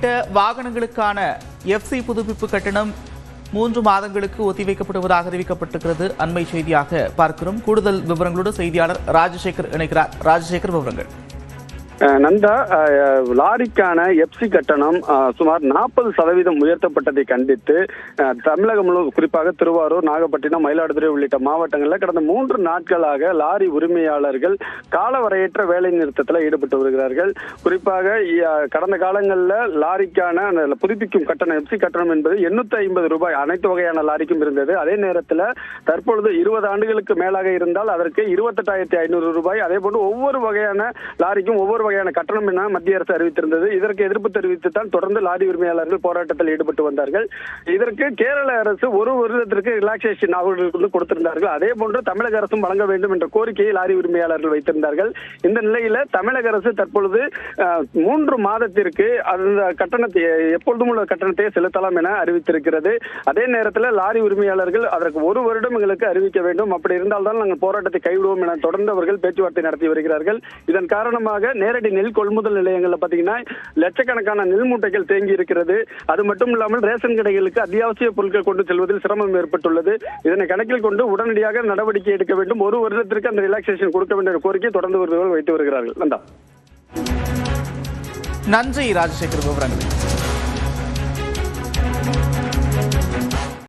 உள்ளிட்ட வாகனங்களுக்கான எஃப்சி புதுப்பிப்பு கட்டணம் 3 மாதங்களுக்கு ஒத்திவைக்கப்படுவதாக அறிவிக்கப்பட்டிருக்கிறது. அண்மை செய்தியாக பார்க்கிறோம். கூடுதல் விவரங்களோடு செய்தியாளர் ராஜசேகர் இணைக்கிறார். ராஜசேகர், விவரங்கள். நந்தா, லாரிக்கான எப்சி கட்டணம் சுமார் 40% உயர்த்தப்பட்டதை கண்டித்து தமிழகம் முழுவதும், குறிப்பாக திருவாரூர், நாகப்பட்டினம், மயிலாடுதுறை உள்ளிட்ட மாவட்டங்களில் கடந்த 3 நாட்களாக லாரி உரிமையாளர்கள் காலவரையற்ற வேலை நிறுத்தத்தில் ஈடுபட்டு வருகிறார்கள். குறிப்பாக கடந்த காலங்களில் லாரிக்கான புதுப்பிக்கும் கட்டணம், எப்சி கட்டணம் என்பது 850 ரூபாய் அனைத்து வகையான லாரிக்கும் இருந்தது. அதே நேரத்தில் தற்பொழுது 20 ஆண்டுகளுக்கு மேலாக இருந்தால் அதற்கு 28,500 ரூபாய், அதே போன்று ஒவ்வொரு வகையான லாரிக்கும் ஒவ்வொரு வகையான கட்டணம் என மத்திய அரசு அறிவித்திருந்தது. இதற்கு எதிர்ப்பு தெரிவித்துத்தான் தொடர்ந்து லாரி உரிமையாளர்கள் போராட்டத்தில் ஈடுபட்டு வந்தார்கள். இதற்கு கேரள அரசு ஒரு வருடத்திற்கு ரிலாக்சேஷன் அவர்களுக்கு கொடுத்திருந்தார்கள். அதே போன்று தமிழக அரசும் வழங்க வேண்டும் என்ற கோரிக்கையை லாரி உரிமையாளர்கள் வைத்திருந்தார்கள். இந்த நிலையில தமிழக அரசு தற்பொழுது 3 மாதத்திற்கு அந்த கட்டணத்தை, எப்பொழுதும் உள்ள கட்டணத்தை செலுத்தலாம் என அறிவித்திருக்கிறது. அதே நேரத்தில் லாரி உரிமையாளர்கள் அதற்கு 1 வருடம் எங்களுக்கு அறிவிக்க வேண்டும், அப்படி இருந்தால்தான் நாங்கள் போராட்டத்தை கைவிடுவோம் என தொடர்ந்து அவர்கள் பேச்சுவார்த்தை நடத்தி வருகிறார்கள். இதன் காரணமாக நேரடி நெல் கொள்முதல் நிலையங்கள்ல பாத்தீங்கன்னா லட்சக்கணக்கான நெல் மூட்டைகள் தேங்கி இருக்கிறது. அது மட்டும் இல்லாமல் ரேஷன் கடைகளுக்கு அத்தியாவசிய பொருட்கள் கொண்டு செல்வதில் சிரமம் ஏற்பட்டுள்ளது. இதனை கணக்கில் கொண்டு உடனடியாக நடவடிக்கை எடுக்க வேண்டும், 1 வருடத்திற்கு அந்த ரிலாக்சேஷன் கொடுக்க வேண்டிய கோரிக்கை தொடர்ந்து வைத்து வருகிறார்கள். நன்றி ராஜசேகர், விவரங்கள்.